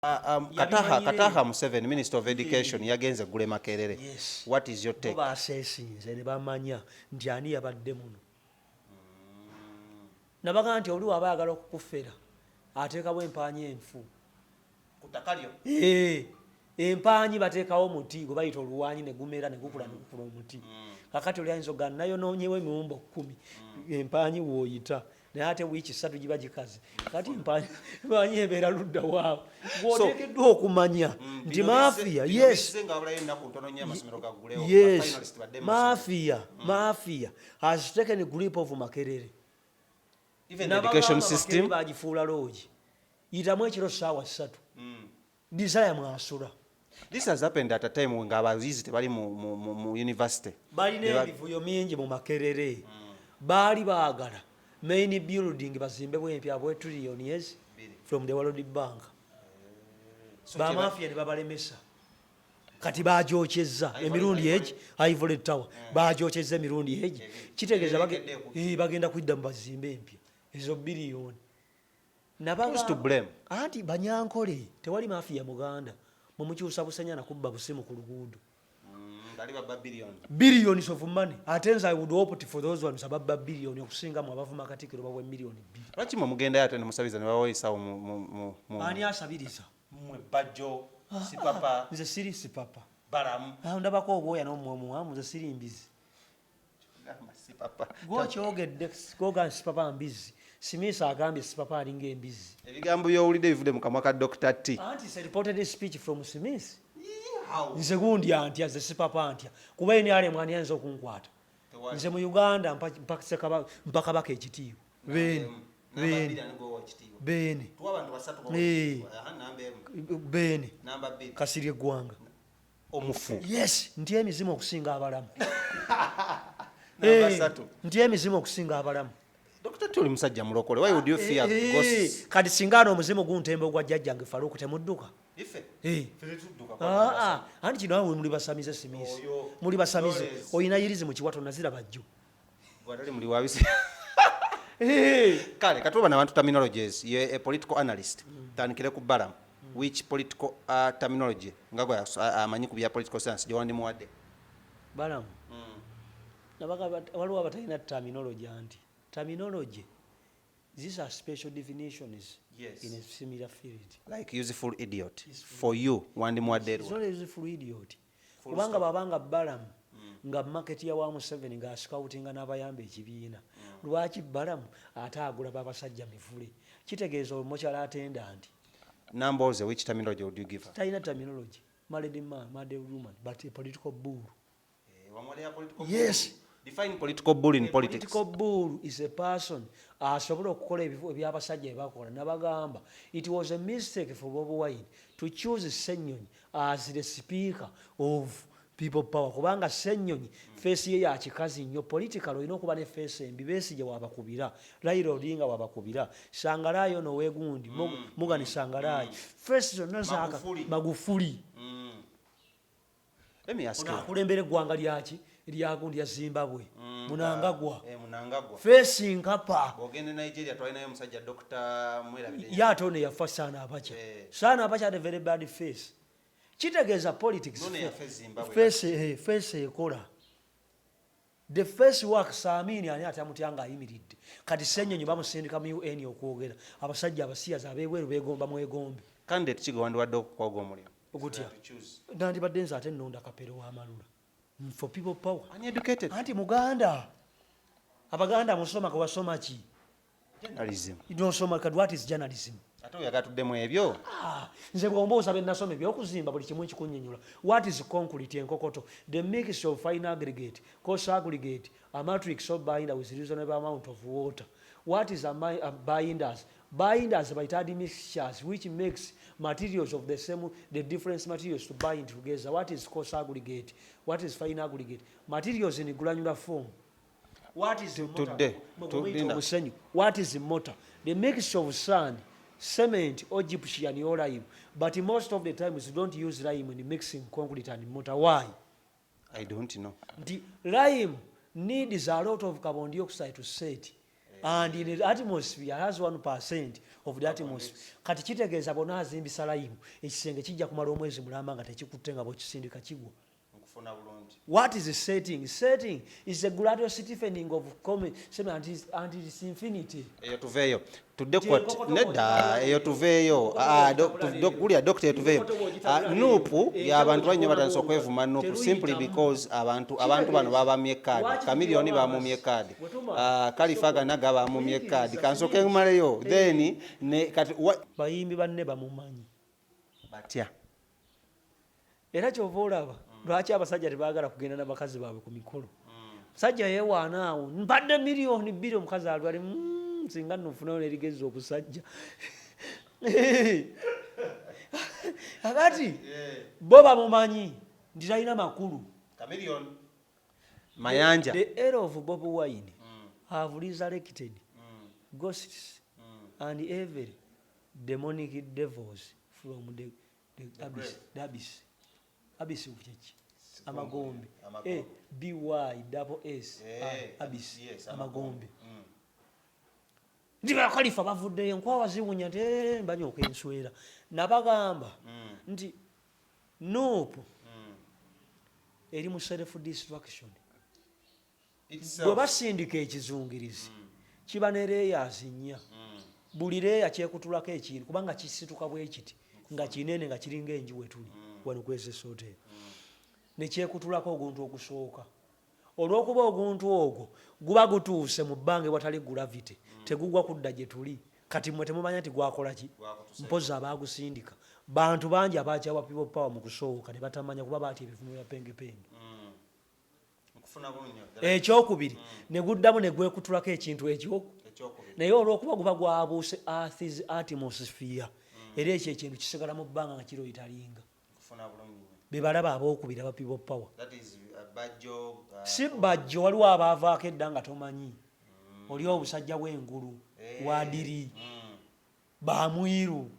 Kataha Museveni, Minister of Education, yagenze gule Makerere. Yes. What is your take? Basesinze ne bamanya nti ani yabadde muno. Nabaga nti oli waba ayagala okukufera ateekawo empaanyi enfu. Kutakalyo? Empaanyi bateekawo omuti gwe bayita oluwanyi ne gumera ne gukula ne gukula omuti. Kakati oli ayinza ogana nayo noonyewo emiwumbo 10 empaanyi w'oyita naye ate wiiki 3 giba gikaze. Kati empaanyi ebeera ludda waawo. Gw'oteekeddwa okumanya nti mafiya, yes, mafia has taken a grip of Makerere. Even the education system bagifuula loogi yitamu ekiro ssaawa 3 desire mwasula. This has happened at a time when abayizi tebali mu university. Balina ebivuyo mingi mu Makerere. Baali baagala main building bazimbe bwempya bwe trillions from the World Bank. Bamafia ne babalemesa. Kati baajokyezza emirundi egi Ivory Tower. Baajokyezza emirundi egi. Kitegeeza bagenda kudda mu bazimbe empya. Ezo biliyoni. Who's to blame? Anti Banyankole tewali mafia mu Uganda. Mumukyusa busenya na kubba busimu ku luguudo. Billions of money. Atenza I would opt for those ones ababba billion okusinga mu abavuma katikiro bawe million 2. Lwaki mugenda yate ne musabiza ne bawoyisa mu ani asabiriza? Mwe bajjo si papa. Nze siri si papa. Balamu. Ndabako obwoya n'omwomu nze siri mbizi. Si papa. Gokyogedde goga si papa mbizi. Simisa agambye si papa alinga embizi. Ebigambo by'owulidde bivude mu kamwa ka Dr. T. Anti se reported a speech from Smith. Nze gundi antya ze si papa antya. Kuba yini ale mwani yanzo okunkwata. Nze mu Uganda mpaka baka ekitiibwa. Bene. Bene. Kasiri eggwanga. Omufu. Yes, nti emizimu okusinga abalamu. Nti emizimu okusinga abalamu. Dr. T oli musajja mulokole. Why would you fear ghosts? Kati singano omuzimu guntembe ogwa jjajjange Faruku temudduka. Ife. Anti kino awe muli basamize Simisi. Muli basamize. Oyina yirizi mu kiwato nazira bajjo. Bwadali muli wabisi. Kale katuba na bantu terminologies. You're a political analyst. Tanikire ku Balamu. Which political terminology ngago amanyi ku bya political science jawandi muwadde? Balamu. Nabaga waliwo abatalina terminology anti. Terminology. These are special definitions in a similar field. Like useful idiot. For you, wandi muwadde. It's not a useful idiot. Kubanga babanga Balamu nga market ya wa Museveni nga scoutinga n'abayamba ekibiina. Lwaki Balamu ataagula babasajja mivule. Kitegeeza omukyala attendant. Numbers, which terminology would you give her? Taina terminology. Married man, married woman, but a political bull. Yes. Define political bull in politics. Political bull is a person asobola okukola ebyabasajja ebakola nabagamba it was a mistake for Bobi Wine to choose Ssenyonyi as the speaker of people power kubanga Ssenyonyi face ye ya kikazi nnyo political olina okuba ne face embi Besigye wabakubira Raila Odinga wabakubira Sangalayo no wegundi Mugani Sangalayo face zonna zaaka Magufuli. Let me ask you. Kulembere gwanga lyaki lyagundi ya Zimbabwe Munangagwa facing Nkapa ogende Nigeria twalinayo musajja Dr. Mwelabide yatone yafa Sana Abacha Sana Abacha had a very bad face. Kitegeeza politics face ekola the face work Samini ani atamutyanga ayimiridde kati Ssenyonyi bamusindika mu UN okwogera abasajja abasiyaza abebweru begomba mwegombe candidate kigo wandiwadde okukwaga omulimu ogutya nandi baddenza ate nnonda kapero w'amalula for people power. Uneducated. Anti Muganda. Abaganda musoma kwa wasoma ki? Journalism. You don't soma what is journalism? Ate oyagatuddemu ebyo. Nze ngomboza be nasoma ebyo okuzimba buli kimu kikunnyonnyola. What is concrete enkokoto? The mix of fine aggregate, coarse aggregate, a matrix of binder with reasonable amount of water. What is a binders? Binders by adding mixtures which makes materials of the different materials to bind together. What is coarse aggregate? What is fine aggregate? Materials in granular form. What is today? What is mortar? The mixture of sand, cement, or gypsum or lime. But most of the times you don't use lime in mixing concrete and mortar. Why? I don't know. The lime needs a lot of carbon dioxide to set. and in the atmosphere has 1% of the atmosphere. Kati kitegeeza bonna azimbisa layimu ekisenge kijja kumala omwezi mulamba nga tekikutte nga bw'ekisindika kigwa. What is the setting? Setting is a gradual stiffening of common and its infinity. Eyo tuveeyo. Tudde kwat nedda eyo tuveeyo. Kulya doctor eyo tuveeyo. Nuupu y'abantu bannyo batandise okwevuma nuupu simply because abantu bano babamye kaadi. Kamiliyoni bamumye kaadi. Khalifah ganaga bamumye kaadi. Kansooke ngumaleyo. Then ne kati bayimbi banne bamumanyi. Batya. Era kyova olaba. Lwaki abasajja tebaagala kugenda n'abakazi baabwe ku mikolo? Musajja yeewaana awo mpadde miliyoni 2 omukazi alwale singa nnofunayo nerigeza obusajja. Akati bo bamumanyi nti talina makulu. Mayanja. The era of Bob Wine have resurrected ghosts and every demonic devils from the abyss. Abyss uchechi amagombe BYSS abyss amagombe ndiba Khalifa bavudde nkwawa ziwunya te banyo okenswera nabagamba nti nope eri mu self destruction bwe basindika ekizungirizi kiba ne layers nnya buli layer kyekutulako ekintu kubanga kisituka bwe kiti nga kinene nga kiringa enji wetuli wano kwese sote ne kyekutulako oguntu okusooka olw'okuba oguntu ogwo guba gutuuse mu bbange watali gravity tegugwa kudda gye tuli kati mwe temumanya nti gwakola ki mpozi abaagusindika bantu bangi abakyawa people power mu kusooka ne batamanya kuba baati ebivumu bya pengepenge ekyokubiri ne guddamu ne gwekutulako ekintu ekyo naye olw'okuba guba gwabuuse earth's atmosphere era ekyo ekintu kisigala mu bbanga nga kiro italinga bebalaba abookubiri aba people power. Si bajjo waliwo abaavaako edda nga tomanyi oli obusajja bw'engulu wadiri bamwiru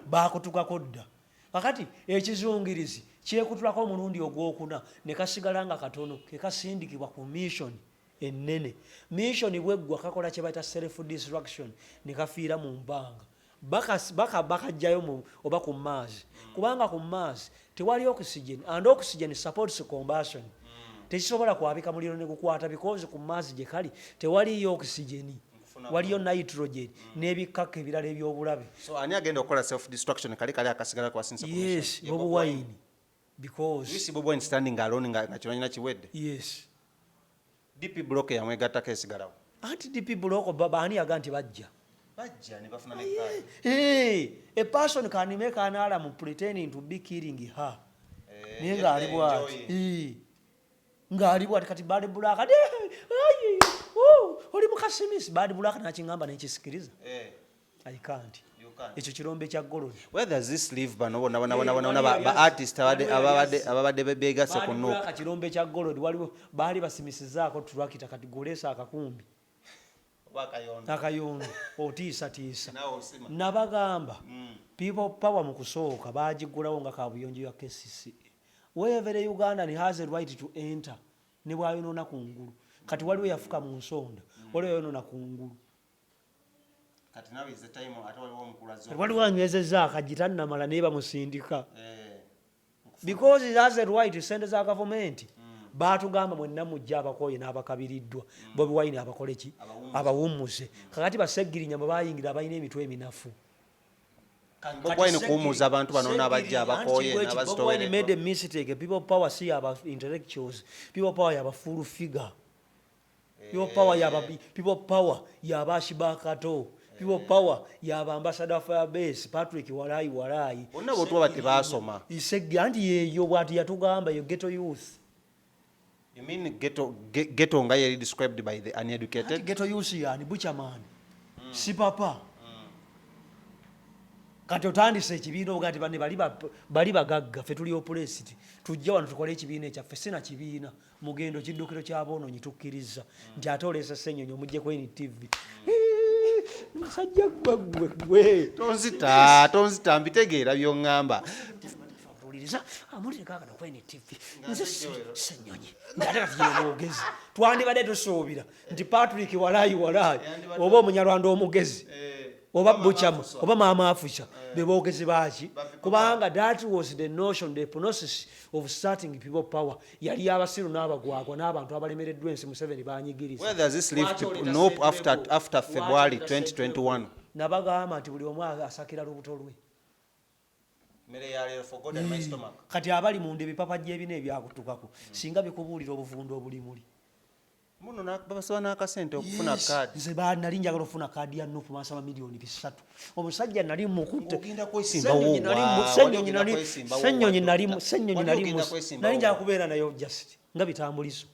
bakutukako dda kakati ekizungirizi kyekutulako omulundi ogwokuna ne kasigala nga katono kekasindikibwa ku mission ennene. Mission bweggwa kakola kye bayita self destruction ne kafiira mu mbanga bakajjayo oba ku Mars kubanga ku Mars tewali oxygen and oxygen supports combustion. Tekisobola kwabika muliro ne gukwata because ku Mars gye kali tewaliyo oxygen waliyo nitrogen n'ebikaka ebirala ebyobulabe. So ani agenda okukola self destruction kali akasigala kwa sinsa commission? Yes, Bob Wine because you see Bob Wine standing alone nga kironyina kiwedde. Yes. DP block yamwegattako esigalawo. Anti DP block baani yaga nti bajja. Bajja ne bafuna ne kali. A person can make an alarm pretending to be killing her. Nenga alibwa. Nga alibwa kati bad block. Oli mukasimisi bad block na kingamba n'ekisikiriza. I can't. Ekyo kirombe kya golodi. Where does this live bano bona ba artist ababadde bebegase ku no. Bad kirombe kya golodi waliwo baali basimisizaako tulwakita kati golesa akakumbi. Akayondo otiisa nabagamba people power mu kusooka baagigulawo nga kabuyonjo ya KCC. Wherever Ugandan has a right to enter ne bwayonona ku ngulu kati waliwo yafuka mu nsonda waliwo yayonona ku ngulu kati now is the time atwaliwo omukulazo waliwo anywezezza akagita namala naye bamusindika because it has a right to send za government. Batugamba mwenna mujja abakoye n'abakabiriddwa Bobi Wine abakole ki abawummuze kakati basegirinya bwe bayingira abalina emitwe eminafu. Bobi Wine kuwummuza abantu bano n'abajja abakoye n'abazitowereza. Bobi Wine made a mistake. People power see about intellectuals. People power yaba full figure. People power yaba Shibakato. People power yaba ambassador Firebase Patrick Walayi. Bonna botuwa bati basoma. Iseggi anti yeyo bwati yatugamba yo ghetto youth. You mean ghetto nga yeri described by the uneducated? Ghetto youth yani buchaman. Si papa. Kati otandise ekibiina ogati banne bali bagagga ffe tuli opulesiti tujja wano tukole ekibiina ekyaffe sina kibiina mugendo kiddukiro ky'aboonoonyi tukkiriza nti ate oleesa ssenyonyi omugje ku NTV musajja gwe tonzita mbitegeera by'oŋŋamba awuliriza amulire kaakano kwene tv nze ssenyonyi ng'ate kati yebogezi twandibadde tusuubira nti Patrick walaayi oba omunyarwanda omugezi oba buchamu oba maama Africa bebogezi baki kubanga that was the notion, the hypnosis of starting people power yali abasiru n'abagwagwa n'abantu abalemereddwa ensi Museveni banyigiriza. Where does this leave people? Nope, after February 2021. Nabagamba nti buli omu asakira lubuto lwe. Kati abali munda ebipapa gy'ebina ebyakutukako singa bikubuulira obuvundo obulimuli muno babasoba n'akasente okufuna kaadi. Nze nali njagala okufuna kaadi ya Nuupu mansaba miliyoni 3. Omusajja nali mukutte ssenyonyi nali njagala kubeera nayo just nga bitambulizo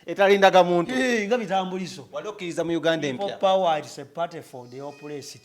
etalindaga muntu nga bitambulizo. Wali okkiriza mu Uganda empya. Power is a party for the oppressed.